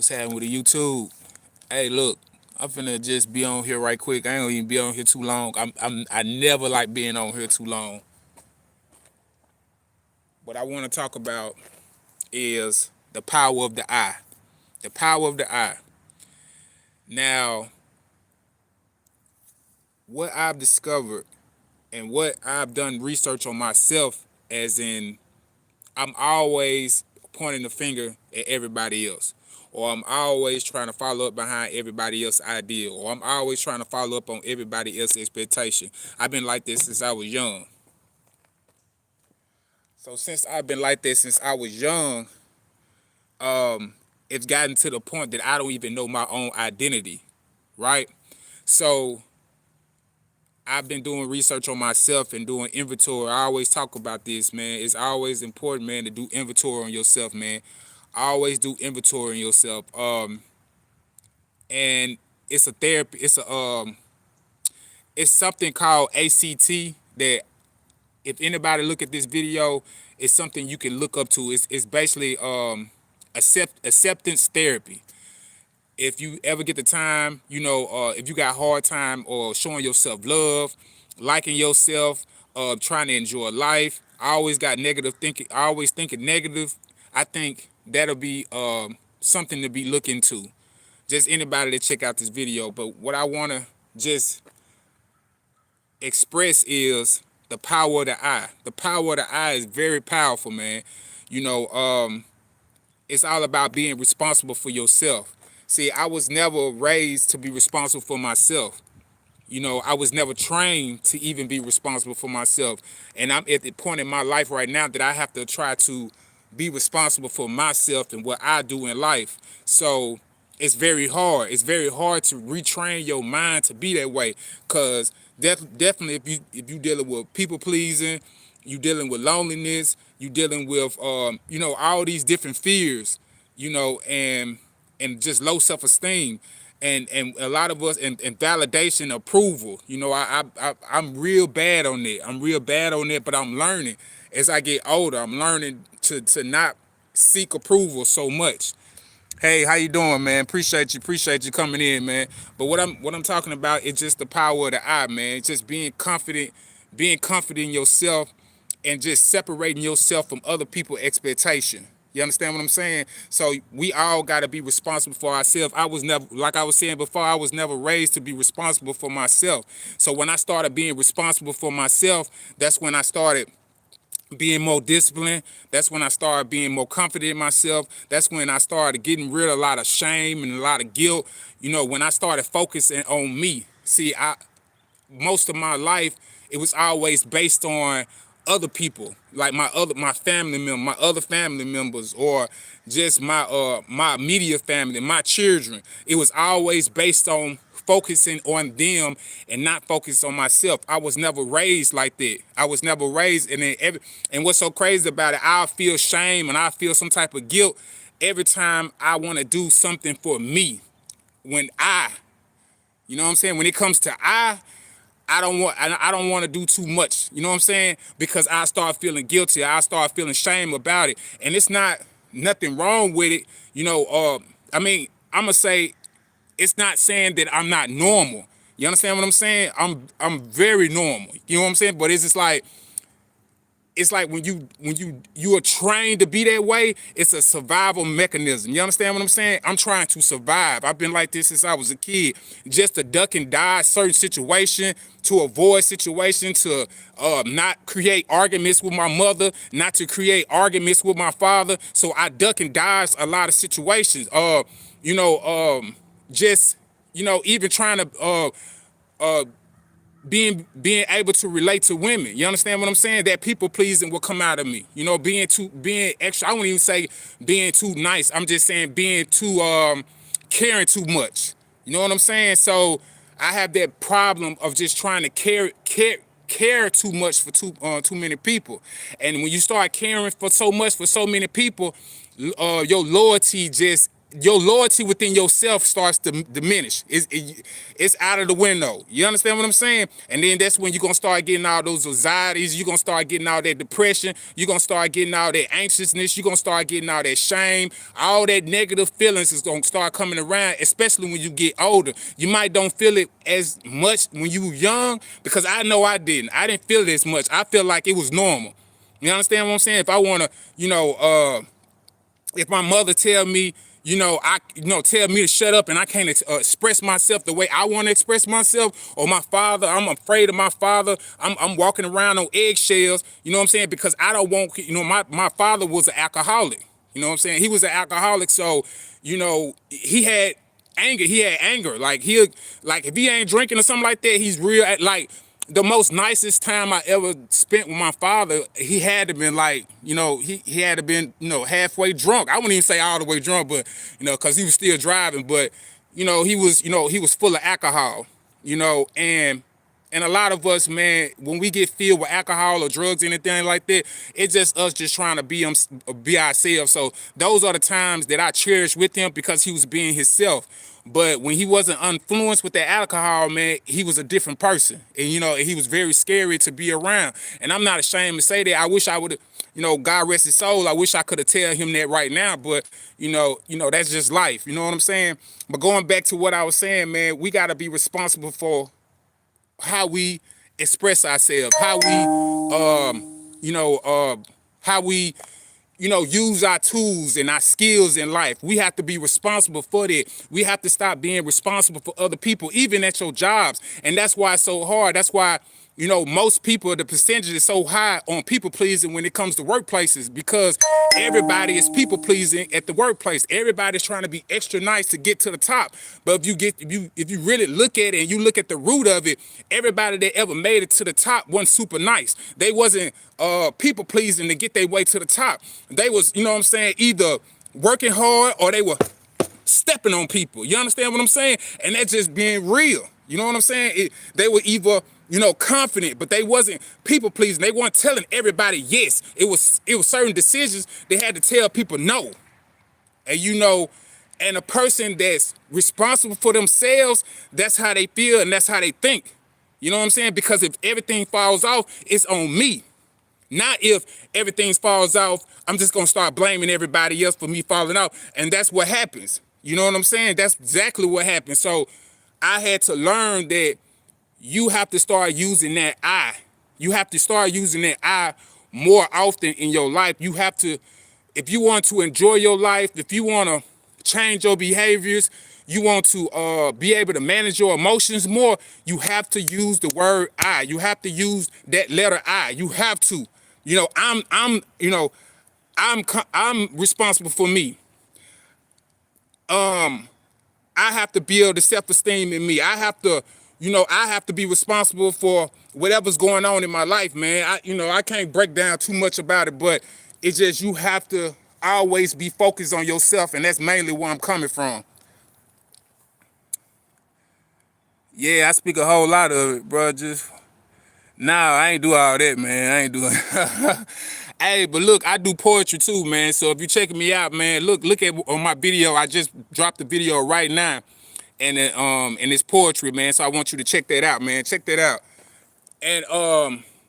What's happening with the YouTube? Hey, look, I'm finna just be on here right quick. I ain't gonna even be on here too long. I never like being on here too long. What I want to talk about is the power of the eye. The power of the eye. Now, what I've discovered and what I've done research on myself, as in, I'm always pointing the finger at everybody else. Or I'm always trying to follow up behind everybody else's idea. Or I'm always trying to follow up on everybody else's expectation. I've been like this since I was young. So since I've been like this since I was young, it's gotten to the point that I don't even know my own identity, right? So I've been doing research on myself and doing inventory. I always talk about this, man. It's always important, man, to do inventory on yourself, man. Always do inventory on yourself. And it's a therapy. It's something called ACT that if anybody look at this video, it's something you can look up to. It's basically acceptance therapy. If you ever get the time, if you got a hard time or showing yourself love, liking yourself, trying to enjoy life, I always got negative thinking. I always thinking negative. I think that'll be something to be looked into. Just anybody that check out this video. But what I want to just express is the power of the eye. The power of the eye is very powerful, man. It's all about being responsible for yourself. See, I was never raised to be responsible for myself. I was never trained to even be responsible for myself. And I'm at the point in my life right now that I have to try to be responsible for myself and what I do in life. So it's very hard. It's very hard to retrain your mind to be that way. Because definitely if you dealing with people pleasing, you dealing with loneliness, you dealing with all these different fears, and just low self-esteem, and a lot of us and validation, approval. I'm real bad on that. I'm real bad on that, but I'm learning as I get older. I'm learning to not seek approval so much. Hey, how you doing, man? Appreciate you coming in, man. But what I'm talking about is just the power of the eye, man. It's just being confident in yourself, and just separating yourself from other people's expectation. You understand what I'm saying? So we all got to be responsible for ourselves. I was never, like I was saying before, I was never raised to be responsible for myself. So when I started being responsible for myself, that's when I started being more disciplined. That's when I started being more confident in myself. That's when I started getting rid of a lot of shame and a lot of guilt. When I started focusing on me. See, most of my life, it was always based on other people, like my other family members, or just my immediate family, my children. It was always based on focusing on them and not focus on myself. I was never raised like that. I was never raised, and what's so crazy about it, I feel shame and I feel some type of guilt every time I want to do something for me. When you know what I'm saying? When it comes to I don't want to do too much. You know what I'm saying? Because I start feeling guilty. I start feeling shame about it. And it's not nothing wrong with it. I'm gonna say it's not saying that I'm not normal. You understand what I'm saying? I'm very normal. You know what I'm saying? But it's just like, it's like when you are trained to be that way, it's a survival mechanism. You understand what I'm saying? I'm trying to survive. I've been like this since I was a kid, just to duck and dodge certain situation, to avoid situation, to not create arguments with my mother, not to create arguments with my father. So I duck and dodge a lot of situations. Even trying to being able to relate to women. You understand what I'm saying? That people pleasing will come out of me. Being extra. I wouldn't even say being too nice. I'm just saying being too caring too much. You know what I'm saying? So I have that problem of just trying to care too much for too many people. And when you start caring for so much for so many people, your loyalty just your loyalty within yourself starts to diminish. It's out of the window. You understand what I'm saying? And then that's when you're going to start getting all those anxieties. You're going to start getting all that depression. You're going to start getting all that anxiousness. You're going to start getting all that shame. All that negative feelings is going to start coming around, especially when you get older. You might don't feel it as much when you were young, because I know I didn't. I didn't feel it as much. I feel like it was normal. You understand what I'm saying? If I want to, if my mother tell me, tell me to shut up and I can't express myself the way I want to express myself, or my father, I'm afraid of my father, I'm walking around on eggshells, you know what I'm saying? Because I don't want, my father was an alcoholic, you know what I'm saying? He was an alcoholic, so, he had anger. Like, if he ain't drinking or something like that, he's real, like, the most nicest time I ever spent with my father, he had to been like, he had to been, halfway drunk. I wouldn't even say all the way drunk, but, cause he was still driving, but, he was full of alcohol, and a lot of us, man, when we get filled with alcohol or drugs, anything like that, it's just us just trying to be ourselves. So those are the times that I cherish with him, because he was being himself. But when he wasn't influenced with that alcohol, man, he was a different person. And, he was very scary to be around. And I'm not ashamed to say that. I wish I would have, God rest his soul, I wish I could have tell him that right now. But, that's just life. You know what I'm saying? But going back to what I was saying, man, we got to be responsible for how we express ourselves, how we use our tools and our skills in life. We have to be responsible for that. We have to stop being responsible for other people, even at your jobs. And that's why it's so hard. That's why, most people, the percentage is so high on people pleasing when it comes to workplaces, because everybody is people pleasing at the workplace. Everybody's trying to be extra nice to get to the top. But if you really look at it and you look at the root of it, everybody that ever made it to the top wasn't super nice. They wasn't people pleasing to get their way to the top. They was, either working hard or they were stepping on people. You understand what I'm saying? And that's just being real. You know what I'm saying? They were either, confident, but they wasn't people pleasing. They weren't telling everybody yes. It was certain decisions they had to tell people no. And and a person that's responsible for themselves, that's how they feel and that's how they think. You know what I'm saying? Because if everything falls off, it's on me. Not if everything falls off, I'm just going to start blaming everybody else for me falling off. And that's what happens. You know what I'm saying? That's exactly what happened. So I had to learn that you have to start using that I. You have to start using that I more often in your life. You have to, if you want to enjoy your life, if you want to change your behaviors, you want to be able to manage your emotions more, you have to use the word I. You have to use that letter I. You have to. I'm responsible for me. I have to build the self-esteem in me. I have to be responsible for whatever's going on in my life, man. I can't break down too much about it, but it's just you have to always be focused on yourself, and that's mainly where I'm coming from. Yeah, I speak a whole lot of it, bro. I ain't do all that, man. I ain't doing. Hey, but look, I do poetry too, man. So if you're checking me out, man, look at on my video. I just dropped the video right now, and it's poetry, man. So I want you to check that out, man. Check that out. And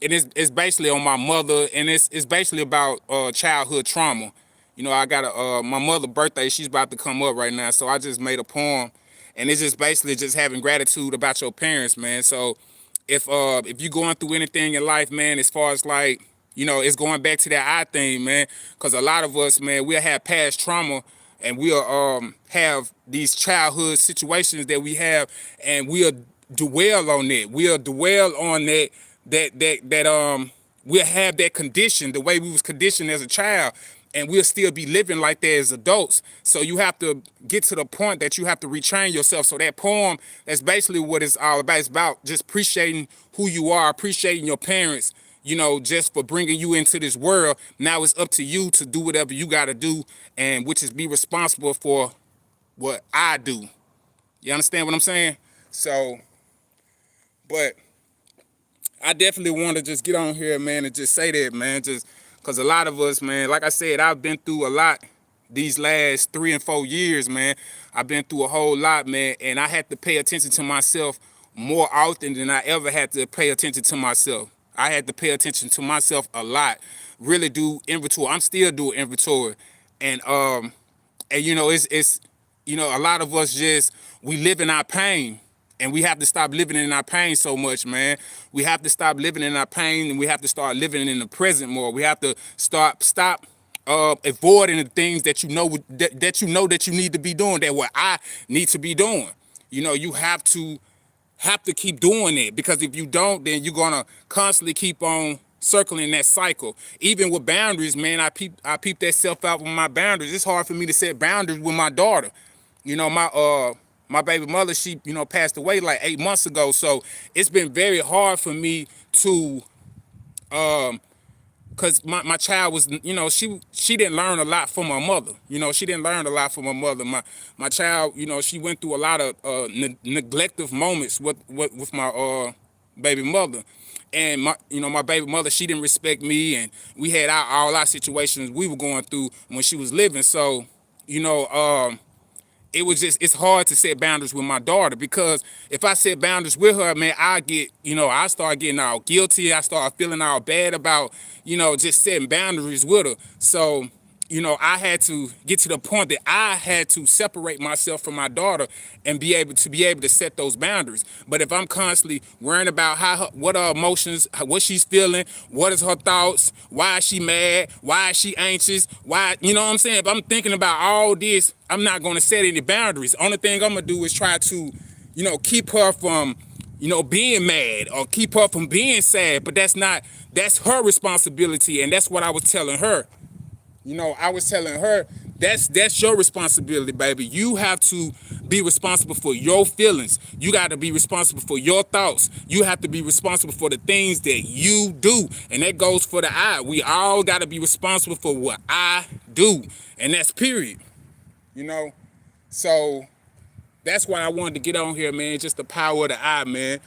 it's basically on my mother, and it's basically about childhood trauma. I got my mother's birthday. She's about to come up right now, so I just made a poem, and it's just basically just having gratitude about your parents, man. So if you're going through anything in life, man, as far as like, it's going back to that I thing, man, because a lot of us, man, we'll have past trauma, and we'll have these childhood situations that we have, and we'll dwell on that. We'll dwell on we'll have that condition, the way we was conditioned as a child, and we'll still be living like that as adults. So you have to get to the point that you have to retrain yourself. So that poem, that's basically what it's all about. It's about just appreciating who you are, appreciating your parents, just for bringing you into this world. Now it's up to you to do whatever you got to do, and which is be responsible for what I do. You understand what I'm saying? So, but I definitely want to just get on here, man, and just say that, man, just because a lot of us, man, like I said, I've been through a lot, these last 3 and 4 years, man, I've been through a whole lot, man, and I had to pay attention to myself more often than I ever had to pay attention to myself. I had to pay attention to myself a lot, really do inventory. I'm still doing inventory, and you know, it's you know, a lot of us just we live in our pain. And we have to stop living in our pain so much, man. We have to stop living in our pain, and we have to start living in the present more. We have to stop avoiding the things that you know that you need to be doing, that what I need to be doing. You know, you have to keep doing it, because if you don't, then you're gonna constantly keep on circling that cycle. Even with boundaries, man, I peep that self out with my boundaries. It's hard for me to set boundaries with my daughter. You know, my baby mother, she, you know, passed away like 8 months ago. So it's been very hard for me to, cause my child was, you know, she didn't learn a lot from her mother. You know, she didn't learn a lot from her mother. My child, you know, she went through a lot of neglective moments with my baby mother. And my baby mother, she didn't respect me, and we had all our situations we were going through when she was living. So, you know, it's hard to set boundaries with my daughter, because if I set boundaries with her, man, I start getting all guilty. I start feeling all bad about, you know, just setting boundaries with her. So, you know, I had to get to the point that I had to separate myself from my daughter and be able to set those boundaries. But if I'm constantly worrying about what her emotions, what she's feeling, what is her thoughts, why is she mad, why is she anxious, why, you know what I'm saying? If I'm thinking about all this, I'm not going to set any boundaries. Only thing I'm going to do is try to, you know, keep her from, you know, being mad, or keep her from being sad. But that's her responsibility. And that's what I was telling her. You know, I was telling her, that's your responsibility, baby. You have to be responsible for your feelings. You got to be responsible for your thoughts. You have to be responsible for the things that you do. And that goes for the I. We all got to be responsible for what I do. And that's period. You know? So that's why I wanted to get on here, man. Just the power of the I, man.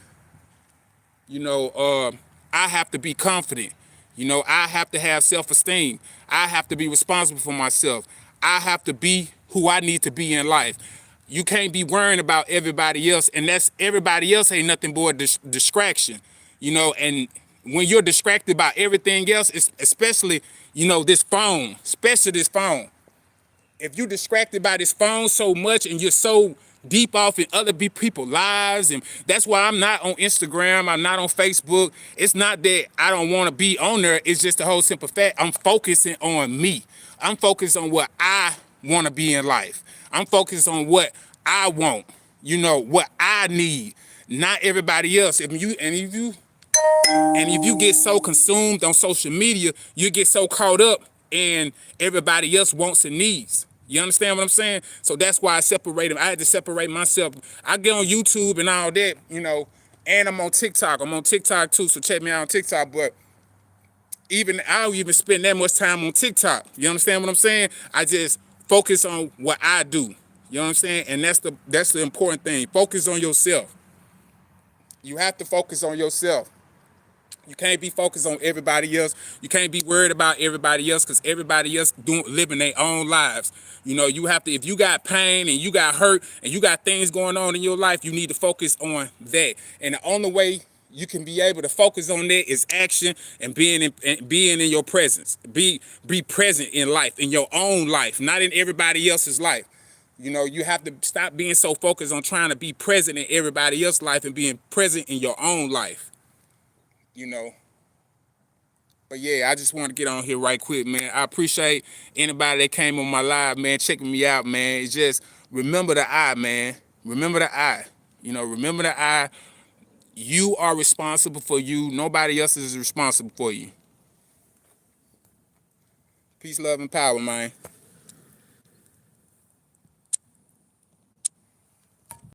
You know, I have to be confident. You know, I have to have self-esteem. I have to be responsible for myself. I have to be who I need to be in life. You can't be worrying about everybody else, and everybody else ain't nothing but a distraction. You know, and when you're distracted by everything else, especially, you know, especially this phone. If you're distracted by this phone so much, and you're so deep off in other people's lives, and that's why I'm not on Instagram, I'm not on Facebook. It's not that I don't want to be on there, it's just the whole simple fact I'm focusing on me. I'm focused on what I want to be in life. I'm focused on what I want, you know, what I need, not everybody else. If you get so consumed on social media, you get so caught up in everybody else wants and needs. You understand what I'm saying? So that's why I separated. I had to separate myself. I get on YouTube and all that, you know, and I'm on TikTok. I'm on TikTok too, so check me out on TikTok. But I don't even spend that much time on TikTok. You understand what I'm saying? I just focus on what I do. You know what I'm saying? And that's the important thing. Focus on yourself. You have to focus on yourself. You can't be focused on everybody else. You can't be worried about everybody else, because everybody else living their own lives. You know, you have to, if you got pain and you got hurt and you got things going on in your life, you need to focus on that. And the only way you can be able to focus on that is action and being in your presence. Be present in life, in your own life, not in everybody else's life. You know, you have to stop being so focused on trying to be present in everybody else's life and being present in your own life. You know, but yeah, I just want to get on here right quick, man. I appreciate anybody that came on my live, man, checking me out, man. It's just remember the I, man. Remember the I. You know, remember the I. You are responsible for you. Nobody else is responsible for you. Peace, love, and power, man.